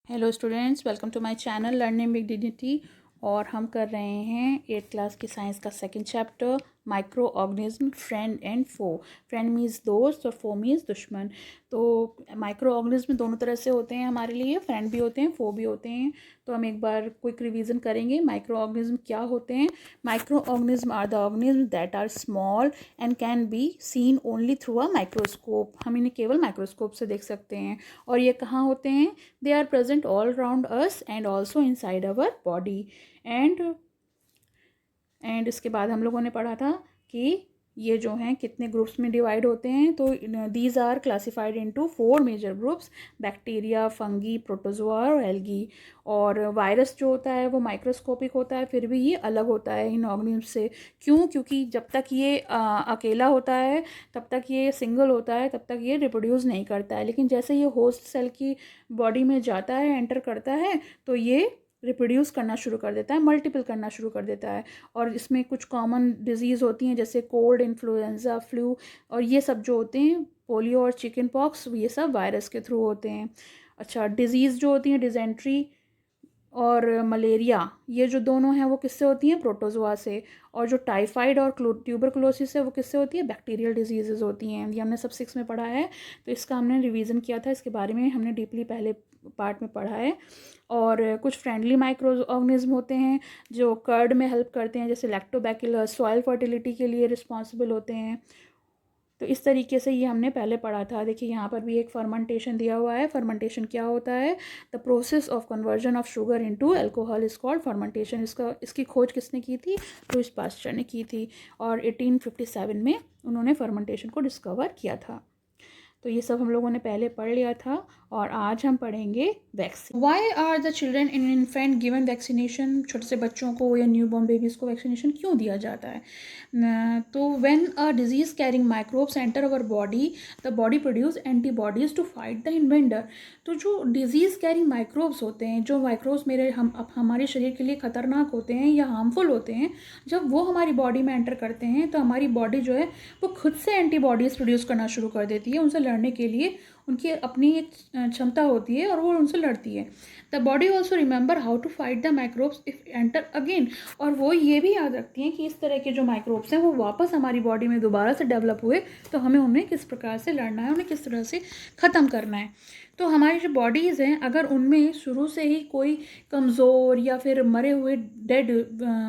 Hello students, welcome to my channel learning with dignity. और हम कर रहे हैं 8th क्लास की साइंस का second chapter micro organism friend and foe. Friend means दोस्त और फो मीन्स दुश्मन। तो माइक्रो ऑर्गेनिज्म दोनों तरह से होते हैं हमारे लिए, फ्रेंड भी होते हैं, फो भी होते हैं। तो हम एक बार क्विक रिवीजन करेंगे माइक्रो ऑर्गेनिज्म क्या होते हैं। Micro organism are the organism that are small and can be seen only through a microscope. हम इन्हें केवल माइक्रोस्कोप से देख सकते हैं। और ये कहाँ होते हैं? They are present all around us and also inside our body. And इसके बाद हम लोगों ने पढ़ा था कि ये जो हैं कितने ग्रुप्स में डिवाइड होते हैं। तो these are classified into 4 major groups: bacteria, fungi, protozoa और एल्गी। और वायरस जो होता है वो माइक्रोस्कोपिक होता है, फिर भी ये अलग होता है इन ऑर्गेनिज्म से। क्यों? क्योंकि जब तक ये अकेला होता है, तब तक ये सिंगल होता है, तब तक ये रिप्रोड्यूस नहीं करता है। लेकिन जैसे ये होस्ट सेल की बॉडी में जाता है, एंटर करता है, तो ये रिप्रोड्यूस करना शुरू कर देता है, मल्टीपल करना शुरू कर देता है। और इसमें कुछ कॉमन डिजीज़ होती हैं जैसे कोल्ड, इन्फ्लुएंजा, फ्लू, और ये सब जो होते हैं, पोलियो और चिकन पॉक्स, ये सब वायरस के थ्रू होते हैं। अच्छा, डिजीज़ जो होती हैं, डिजेंट्री और मलेरिया, ये जो दोनों हैं वो किससे होती हैं? प्रोटोजोआ से। और जो टाइफाइड और ट्यूबरकुलोसिस है वो किससे होती है? बैक्टीरियल डिजीजेज होती हैं। ये हमने सब 6 में पढ़ा है, तो इसका हमने रिवीजन किया था, इसके बारे में हमने डीपली पहले पार्ट में पढ़ा है। और कुछ फ्रेंडली माइक्रो ऑर्गेनिज्म होते हैं जो कर्ड में हेल्प करते हैं, जैसे लैक्टोबैसिलस, सॉइल फर्टिलिटी के लिए रिस्पॉन्सिबल होते हैं। तो इस तरीके से ये हमने पहले पढ़ा था। देखिए यहाँ पर भी एक फर्मेंटेशन दिया हुआ है। फर्मेंटेशन क्या होता है? The process of conversion of sugar into alcohol is called fermentation. इसकी खोज किसने की थी? लुईस पास्चर ने की थी, और 1857 में उन्होंने फर्मेंटेशन को डिस्कवर किया था। तो ये सब हम लोगों ने पहले पढ़ लिया था। और आज हम पढ़ेंगे vaccine. Why are the children in infant given vaccination? छोटे से बच्चों को या न्यू बॉर्न बेबीज़ को वैक्सीनेशन क्यों दिया जाता है? तो when a disease carrying microbes enter our body, the body produce antibodies to fight the invader. तो जो डिजीज़ कैरिंग माइक्रोब्स होते हैं, जो माइक्रोब्स हमारे शरीर के लिए ख़तरनाक होते हैं या हार्मफुल होते हैं, जब वो हमारी बॉडी में एंटर करते हैं तो हमारी बॉडी जो है वो खुद से एंटीबॉडीज़ प्रोड्यूस करना शुरू कर देती है। उनसे लड़ने के लिए उनकी अपनी एक क्षमता होती है और वो उनसे लड़ती है। The body also remember how to fight the microbes if enter again. और वो ये भी याद रखती हैं कि इस तरह के जो माइक्रोब्स हैं वो वापस हमारी बॉडी में दोबारा से डेवलप हुए तो हमें उन्हें किस प्रकार से लड़ना है, उन्हें किस तरह से ख़त्म करना है। तो हमारी जो बॉडीज़ हैं, अगर उनमें शुरू से ही कोई कमज़ोर या फिर मरे हुए डेड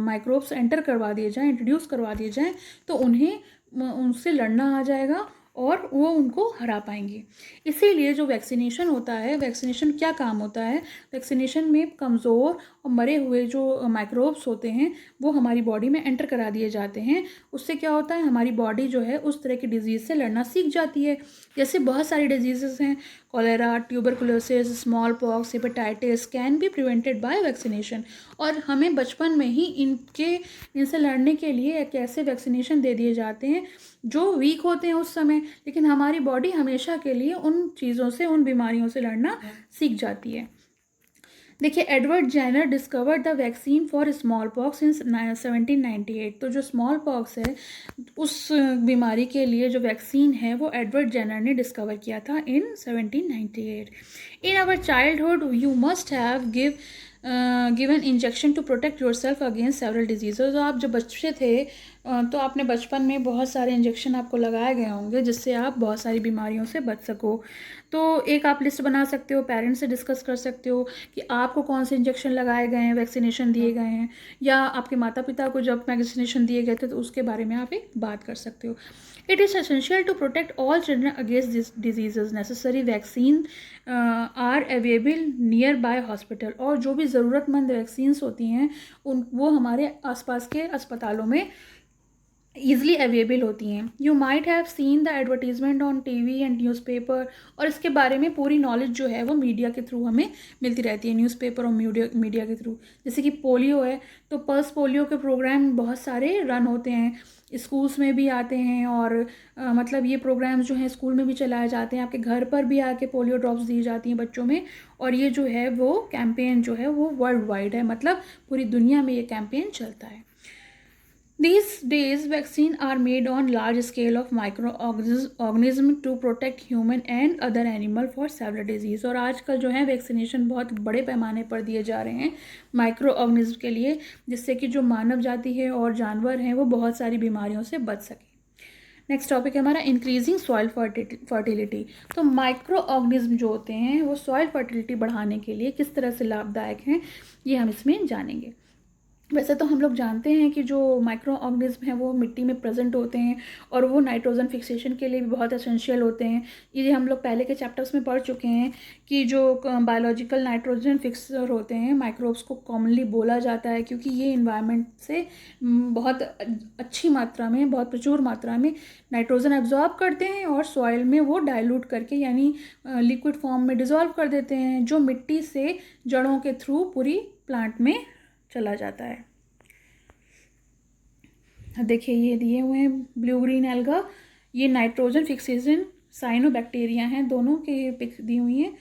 माइक्रोब्स एंटर करवा दिए जाएँ, इंट्रोड्यूस करवा दिए जाएँ, तो उन्हें उनसे लड़ना आ जाएगा और वो उनको हरा पाएंगे। इसीलिए जो वैक्सीनेशन होता है, वैक्सीनेशन क्या काम होता है? वैक्सीनेशन में कमज़ोर और मरे हुए जो माइक्रोब्स होते हैं वो हमारी बॉडी में एंटर करा दिए जाते हैं। उससे क्या होता है? हमारी बॉडी जो है उस तरह की डिजीज़ से लड़ना सीख जाती है। जैसे बहुत सारी डिजीज़ेस हैं, cholera, tuberculosis, small pox, hepatitis can be prevented by vaccination. और हमें बचपन में ही इनसे लड़ने के लिए एक ऐसे वैक्सीनेशन दे दिए जाते हैं जो वीक होते हैं उस समय, लेकिन हमारी बॉडी हमेशा के लिए उन चीज़ों से, उन बीमारियों से लड़ना सीख जाती है। देखिए, Edward Jenner discovered the vaccine for small pox in 1798। तो जो स्मॉल पॉक्स है उस बीमारी के लिए जो वैक्सीन है वो एडवर्ड जेनर ने डिस्कवर किया था in 1798। In our childhood you must have given injection to protect yourself against several disease. तो आप जब बच्चे थे तो आपने बचपन में बहुत सारे इंजेक्शन आपको लगाए गए होंगे जिससे आप बहुत सारी बीमारियों से बच सको। तो एक आप लिस्ट बना सकते हो, पेरेंट्स से डिस्कस कर सकते हो कि आपको कौन से इंजेक्शन लगाए गए हैं, वैक्सीनेशन दिए गए हैं, या आपके माता पिता को जब वैक्सीनेशन दिए गए थे तो उसके बारे में आप एक बात कर सकते हो। It is essential to protect all children against this diseases. Necessary vaccine are available nearby hospital. और जो भी ज़रूरतमंद वैक्सीन्स होती हैं वो हमारे आसपास के अस्पतालों में ईजिली अवेलेबल होती हैं। You might have seen the advertisement on TV and newspaper. और इसके बारे में पूरी नॉलेज जो है वो मीडिया के थ्रू हमें मिलती रहती है, न्यूज़पेपर और मीडिया के थ्रू। जैसे कि पोलियो है तो पल्स पोलियो के प्रोग्राम बहुत सारे रन होते हैं, स्कूल्स में भी आते हैं। और मतलब ये प्रोग्राम्स जो हैं स्कूल में भी चलाए जाते हैं, आपके घर पर भी आके पोलियो ड्रॉप्स दी जाती हैं बच्चों में। और ये जो है वो कैंपेन जो है वो वर्ल्ड वाइड है, मतलब पूरी दुनिया में ये कैंपेन चलता है। These days, vaccines are made on large scale of microorganism to protect human and other animal for several disease. और आजकल जो है वैक्सीनेशन बहुत बड़े पैमाने पर दिए जा रहे हैं माइक्रो ऑर्गेनिज्म के लिए, जिससे कि जो मानव जाति है और जानवर हैं वो बहुत सारी बीमारियों से बच सकें। नेक्स्ट टॉपिक है हमारा इंक्रीजिंग सॉइल फर्टिलिटी। तो माइक्रो ऑर्गेनिज्म जो होते हैं वो सॉइल फर्टिलिटी बढ़ाने के लिए किस तरह से लाभदायक हैं, ये हम इसमें जानेंगे। वैसे तो हम लोग जानते हैं कि जो माइक्रो ऑर्गेनिज्म हैं वो मिट्टी में प्रेजेंट होते हैं और वो नाइट्रोजन फिक्सेशन के लिए भी बहुत एसेंशियल होते हैं। ये हम लोग पहले के चैप्टर्स में पढ़ चुके हैं कि जो बायोलॉजिकल नाइट्रोजन फिक्सर होते हैं माइक्रोब्स को कॉमनली बोला जाता है, क्योंकि ये इन्वायरमेंट से बहुत अच्छी मात्रा में, बहुत प्रचुर मात्रा में नाइट्रोजन एब्जॉर्ब करते हैं और सॉइल में वो डाइल्यूट करके यानी लिक्विड फॉर्म में डिजॉल्व कर देते हैं, जो मिट्टी से जड़ों के थ्रू पूरी प्लांट में चला जाता है। देखिए ये दिए हुए हैं ब्लू ग्रीन एल्गा, ये नाइट्रोजन फिक्सेशन साइनोबैक्टीरिया हैं, दोनों के पिक दी हुई हैं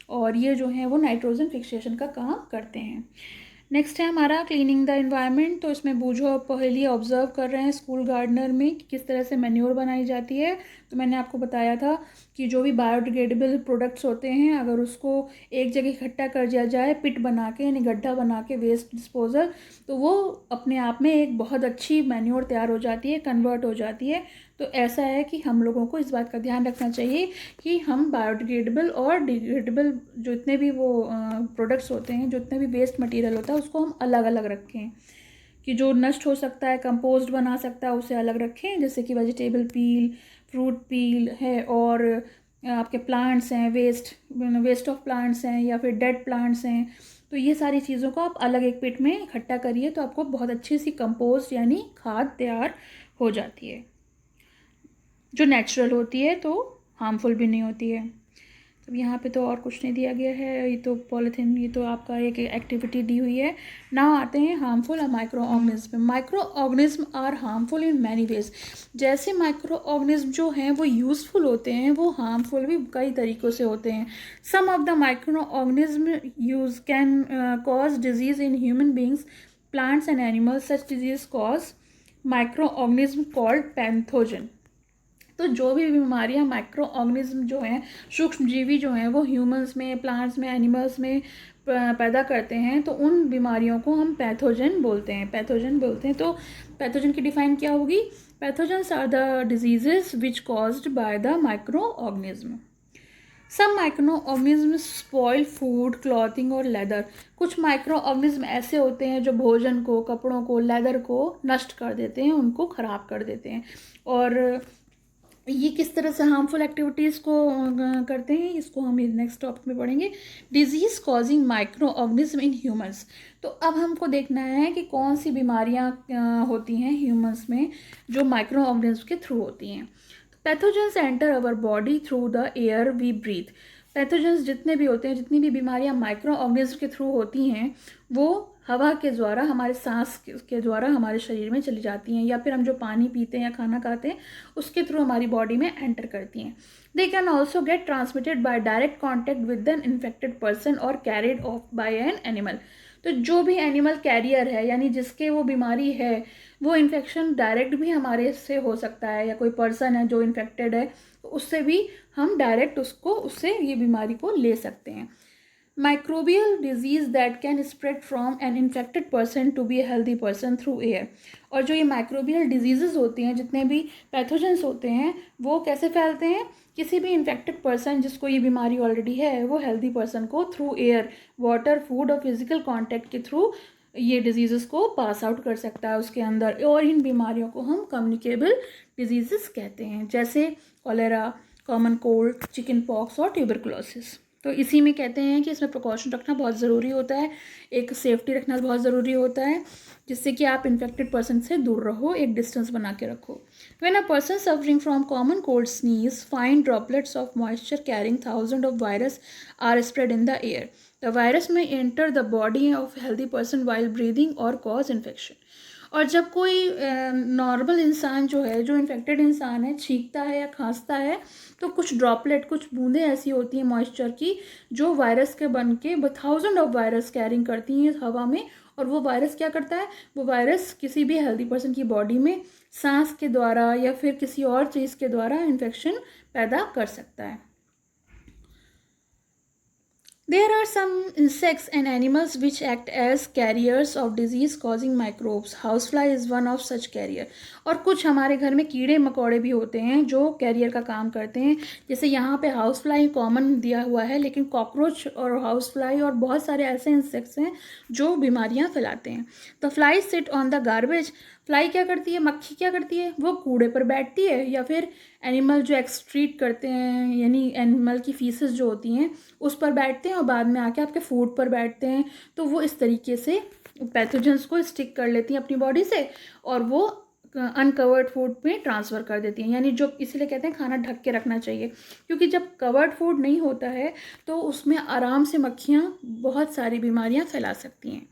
और ये जो है वो नाइट्रोजन फिक्सेशन का काम करते हैं। नेक्स्ट है हमारा क्लीनिंग द एनवायरनमेंट। तो इसमें बूझो और पहेली ऑब्जर्व कर रहे हैं स्कूल गार्डनर में कि किस तरह से मैन्योर बनाई जाती है। तो मैंने आपको बताया था कि जो भी बायोडिग्रेडेबल प्रोडक्ट्स होते हैं अगर उसको एक जगह इकट्ठा कर दिया जाए पिट बना के यानी गड्ढा बना के वेस्ट डिस्पोजल, तो वो अपने आप में एक बहुत अच्छी मैन्योर तैयार हो जाती है, कन्वर्ट हो जाती है। तो ऐसा है कि हम लोगों को इस बात का ध्यान रखना चाहिए कि हम बायोडिग्रेडेबल और डिग्रेडेबल जो इतने भी वो प्रोडक्ट्स होते हैं, जो इतने भी वेस्ट मटेरियल होता है उसको हम अलग अलग रखें, कि जो नष्ट हो सकता है, कंपोस्ट बना सकता है, उसे अलग रखें, जैसे कि वेजिटेबल पील, फ्रूट पील है और आपके प्लांट्स हैं, वेस्ट ऑफ प्लांट्स हैं या फिर डेड प्लांट्स हैं, तो ये सारी चीज़ों को आप अलग एक पिट में इकट्ठा करिए तो आपको बहुत अच्छी सी कंपोस्ट यानी खाद तैयार हो जाती है, जो नेचुरल होती है तो हार्मफुल भी नहीं होती है। तो यहाँ पे तो और कुछ नहीं दिया गया है, ये तो पॉलीथीन, ये तो आपका एक एक्टिविटी दी हुई है। नाउ आते हैं हार्मफुल और microorganism. Micro organism are harmful in many ways. जैसे माइक्रो ऑर्गेनिज्म जो हैं वो यूज़फुल होते हैं, वो हार्मफुल भी कई तरीक़ों से होते हैं। Some of the micro organism use can cause disease in human beings, plants and animals. Such disease cause micro organism called pathogen. तो जो भी बीमारियां माइक्रो ऑर्गेनिज्म जो हैं, सूक्ष्म जीवी जो हैं, वो ह्यूमंस में, प्लांट्स में, एनिमल्स में पैदा करते हैं, तो उन बीमारियों को हम पैथोजन बोलते हैं। तो पैथोजन की डिफाइन क्या होगी? Pathogens are the diseases which caused by the micro organism. Some microorganism spoil food, clothing और लेदर। कुछ माइक्रो ऑर्गेनिज्म ऐसे होते हैं जो भोजन को, कपड़ों को, लेदर को नष्ट कर देते हैं, उनको ख़राब कर देते हैं। और ये किस तरह से हार्मफुल एक्टिविटीज़ को करते हैं, इसको हम नेक्स्ट टॉपिक में पढ़ेंगे। Disease causing microorganism in humans. तो अब हमको देखना है कि कौन सी बीमारियां होती हैं ह्यूमंस में जो माइक्रो ऑर्गेनिज्म के थ्रू होती हैं। Pathogens enter our body through the air we breathe. Pathogens जितने भी होते हैं, जितनी भी बीमारियां माइक्रो ऑर्गेनिज्म के थ्रू होती हैं, वो हवा के द्वारा, हमारे सांस के द्वारा हमारे शरीर में चली जाती हैं, या फिर हम जो पानी पीते हैं या खाना खाते हैं उसके थ्रू हमारी बॉडी में एंटर करती हैं। They can also get transmitted by direct contact with an infected person और carried off by an animal. तो जो भी एनिमल कैरियर है यानी जिसके वो बीमारी है, वो इन्फेक्शन डायरेक्ट भी हमारे से हो सकता है, या कोई पर्सन है जो इन्फेक्टेड है तो उससे भी हम डायरेक्ट उससे ये बीमारी को ले सकते हैं। Microbial disease that can spread from an infected person to be a healthy person through air. और जो ये माइक्रोबियल डिजीजेस होती हैं, जितने भी पैथोजेंस होते हैं, वो कैसे फैलते हैं? किसी भी इन्फेक्टेड पर्सन जिसको ये बीमारी ऑलरेडी है, वो हेल्दी पर्सन को थ्रू एयर, वाटर, फूड और फिजिकल कॉन्टैक्ट के थ्रू ये डिजीज़ेस को पास आउट कर सकता है उसके अंदर। और इन बीमारियों को हम कम्युनिकेबल डिजीज़ेस कहते हैं, जैसे cholera, common cold, chicken pox और ट्यूबरकुलोसिस। तो इसी में कहते हैं कि इसमें प्रिकॉशन रखना बहुत ज़रूरी होता है, एक सेफ्टी रखना बहुत ज़रूरी होता है, जिससे कि आप इन्फेक्टेड पर्सन से दूर रहो, एक डिस्टेंस बना के रखो। When a person suffering from common cold sneeze, fine droplets of moisture carrying thousands of virus are spread in the air. The virus may enter the body of a healthy person while breathing or cause infection. और जब कोई normal इंसान जो है, जो infected इंसान है, छींकता है या खांसता है, तो कुछ ड्रॉपलेट, कुछ बूंदें ऐसी होती हैं मॉइस्चर की, जो वायरस के बन के 1000 ऑफ वायरस कैरिंग करती हैं हवा में और वो वायरस क्या करता है, वो वायरस किसी भी हेल्दी पर्सन की बॉडी में सांस के द्वारा या फिर किसी और चीज़ के द्वारा इन्फेक्शन पैदा कर सकता है। There are some insects and animals which act as carriers of disease causing microbes. Housefly is one of such carrier. और कुछ हमारे घर में कीड़े मकोड़े भी होते हैं जो कैरियर का काम करते हैं। जैसे यहाँ पे हाउसफ्लाई कॉमन दिया हुआ है, लेकिन कॉकरोच और हाउसफ्लाई और बहुत सारे ऐसे इंसेक्ट्स हैं जो बीमारियाँ फैलाते हैं। The fly sit on the garbage. Fly क्या करती है, मक्खी क्या करती है, वो कूड़े पर बैठती है या फिर एनिमल जो एक्सक्रीट करते हैं यानी एनिमल की फीसेस जो होती हैं उस पर बैठते हैं और बाद में आके आपके फूड पर बैठते हैं। तो वो इस तरीके से पैथोजेंस को स्टिक कर लेती हैं अपनी बॉडी से और वो अनकवर्ड फूड में ट्रांसफ़र कर देती हैं। यानी जो इसलिए कहते हैं खाना ढक के रखना चाहिए, क्योंकि जब कवर्ड फूड नहीं होता है तो उसमें आराम से मक्खियाँ बहुत सारी बीमारियाँ फैला सकती हैं।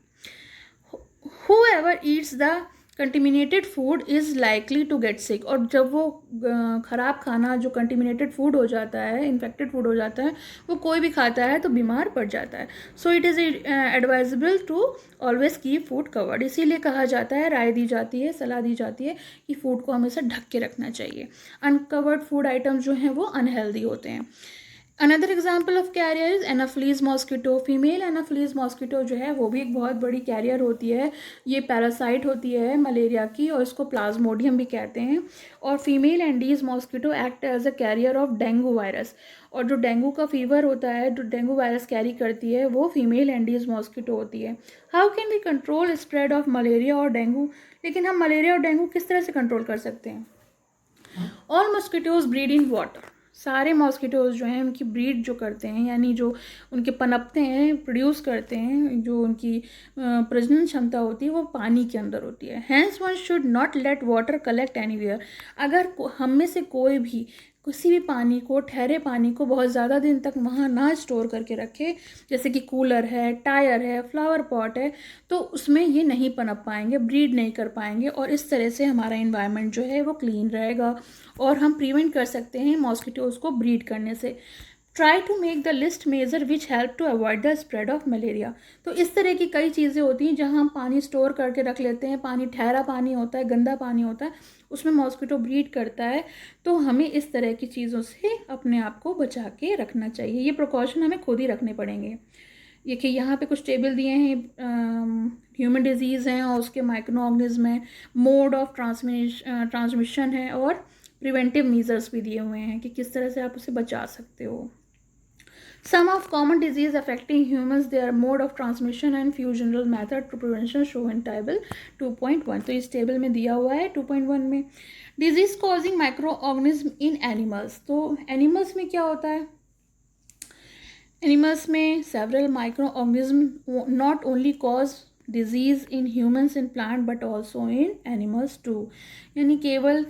Whoever eats the contaminated food is likely to get sick. और जब वो ख़राब खाना जो कंटिमिनेटेड फूड हो जाता है, इन्फेक्टेड फूड हो जाता है, वो कोई भी खाता है तो बीमार पड़ जाता है। So it is advisable to always keep food covered. इसीलिए कहा जाता है, राय दी जाती है, सलाह दी जाती है कि फ़ूड को हमेशा ढक के रखना चाहिए। अनकवर्ड फूड आइटम्स जो हैं वो अनहेल्दी होते हैं। Another example of carrier is anopheles mosquito. Female anopheles mosquito जो है वो भी एक बहुत बड़ी कैरियर होती है। ये पैरासाइट होती है मलेरिया की और इसको प्लाज्मोडियम भी कहते हैं। और female aedes mosquito act as a carrier of dengue virus. और जो डेंगू का फीवर होता है, जो डेंगू वायरस कैरी करती है, वो फीमेल एंडीज मॉस्किटो होती है। How can we control spread of malaria और डेंगू? लेकिन हम मलेरिया और डेंगू किस तरह से कंट्रोल कर सकते हैं? All mosquitoes breed in water. सारे मॉस्किटोज जो हैं उनकी ब्रीड जो करते हैं यानी जो उनके पनपते हैं, प्रोड्यूस करते हैं, जो उनकी प्रजनन क्षमता होती है वो पानी के अंदर होती है। Hence one should not let water collect anywhere. अगर हम में से कोई भी किसी भी पानी को, ठहरे पानी को बहुत ज़्यादा दिन तक वहाँ ना स्टोर करके रखे, जैसे कि कूलर है, टायर है, फ्लावर पॉट है, तो उसमें ये नहीं पनप पाएंगे, ब्रीड नहीं कर पाएंगे और इस तरह से हमारा इन्वायरमेंट जो है वो क्लीन रहेगा और हम प्रिवेंट कर सकते हैं मॉस्किटोज को ब्रीड करने से। Try to make the list major which help to avoid the spread of malaria. तो इस तरह की कई चीज़ें होती हैं जहाँ हम पानी स्टोर करके रख लेते हैं, पानी ठहरा पानी होता है, गंदा पानी होता है, उसमें मॉस्किटो ब्रीड करता है। तो हमें इस तरह की चीज़ों से अपने आप को बचा के रखना चाहिए। ये प्रिकॉशन हमें खुद ही रखने पड़ेंगे। ये कि यहाँ पे कुछ टेबल दिए हैं, ह्यूमन डिजीज़ हैं और उसके माइक्रो ऑर्गेनिज्म हैं, मोड ऑफ ट्रांसमिशन है और प्रिवेंटिव मेजर्स भी दिए हुए हैं कि किस तरह से आप उसे बचा सकते हो। Some of common disease affecting humans, their mode of transmission and few general method to prevention show in table 2.1। तो इस टेबल में दिया हुआ है 2.1 में। Disease causing microorganism in animals. तो एनिमल्स में क्या होता है? एनिमल्स में several microorganism not only cause disease in humans in plant but also in animals too. यानी केवल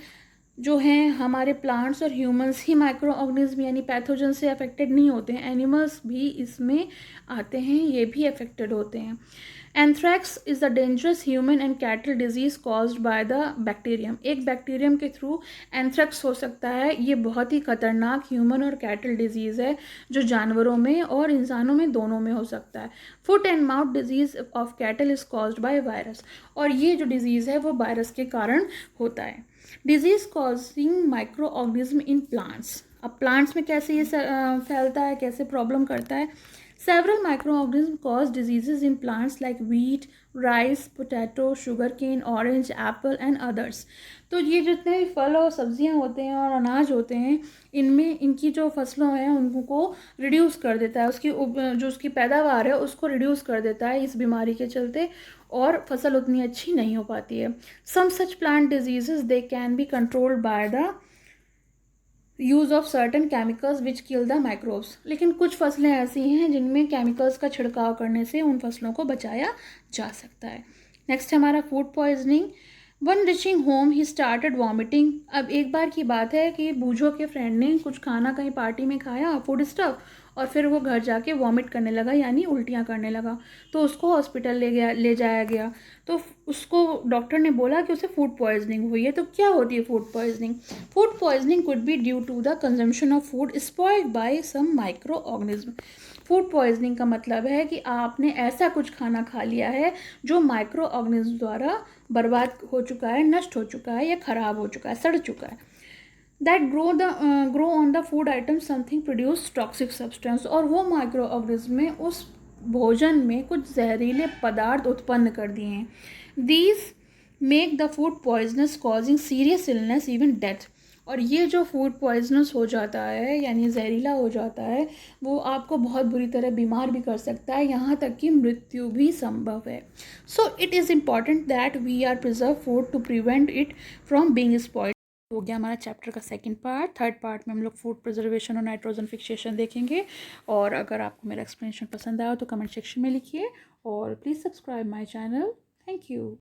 जो हैं हमारे प्लांट्स और ह्यूमंस ही माइक्रो ऑर्गेनिज्म यानी पैथोजन से अफेक्टेड नहीं होते हैं, एनिमल्स भी इसमें आते हैं, ये भी अफेक्टेड होते हैं। Anthrax is the dangerous human and cattle disease caused by the bacterium. एक बैक्टीरियम के थ्रू एंथ्रैक्स हो सकता है। ये बहुत ही खतरनाक ह्यूमन और कैटल डिजीज़ है जो जानवरों में और इंसानों में दोनों में हो सकता है। Foot and mouth disease of cattle is caused by virus. और ये जो डिजीज़ है वो वायरस के कारण होता है। Disease causing microorganism in plants. अब प्लांट्स में कैसे ये फैलता है, कैसे प्रॉब्लम करता है? Several microorganism cause diseases in plants like wheat, rice, potato, sugarcane, orange, apple and others. तो ये जितने भी फल और सब्जियां होते हैं और अनाज होते हैं, इनमें इनकी जो फसलों हैं उनको रिड्यूस कर देता है, जो उसकी पैदावार है उसको रिड्यूस कर देता है इस बीमारी के चलते, और फसल उतनी अच्छी नहीं हो पाती है। Some such plant diseases they can be controlled by the use of certain chemicals which kill the microbes. लेकिन कुछ फसलें ऐसी हैं जिनमें केमिकल्स का छिड़काव करने से उन फसलों को बचाया जा सकता है। नेक्स्ट हमारा food poisoning. One reaching home he started vomiting. अब एक बार की बात है कि बूझो के फ्रेंड ने कुछ खाना कहीं पार्टी में खाया, फूड स्टफ, और फिर वो घर जाके वॉमिट करने लगा, यानी उल्टियाँ करने लगा। तो उसको हॉस्पिटल ले जाया गया। तो उसको डॉक्टर ने बोला कि उसे फूड पॉइजनिंग हुई है। तो क्या होती है food poisoning? Food poisoning could be due to the consumption of food spoiled by some microorganism. Food poisoning का मतलब है कि आपने ऐसा कुछ खाना खा लिया है जो माइक्रो ऑर्गेनिज्म द्वारा बर्बाद हो चुका है, नष्ट हो चुका है, या खराब हो चुका है, सड़ चुका है। That grow on the food item something produce toxic substance. और वो माइक्रो ऑर्गेनिज्म में उस भोजन में कुछ जहरीले पदार्थ उत्पन्न कर दिए हैं। These make the food poisonous causing serious illness even death. और ये जो फूड पॉइजनस हो जाता है, यानी जहरीला हो जाता है, वो आपको बहुत बुरी तरह बीमार भी कर सकता है, यहाँ तक कि मृत्यु भी संभव है। So it is important that we are preserve food to prevent it from being spoiled. हो गया हमारा चैप्टर का सेकंड पार्ट। थर्ड पार्ट में हम लोग फूड प्रिजर्वेशन और नाइट्रोजन फिक्सेशन देखेंगे। और अगर आपको मेरा एक्सप्लेनेशन पसंद आया तो कमेंट सेक्शन में लिखिए, और please subscribe my channel. Thank you.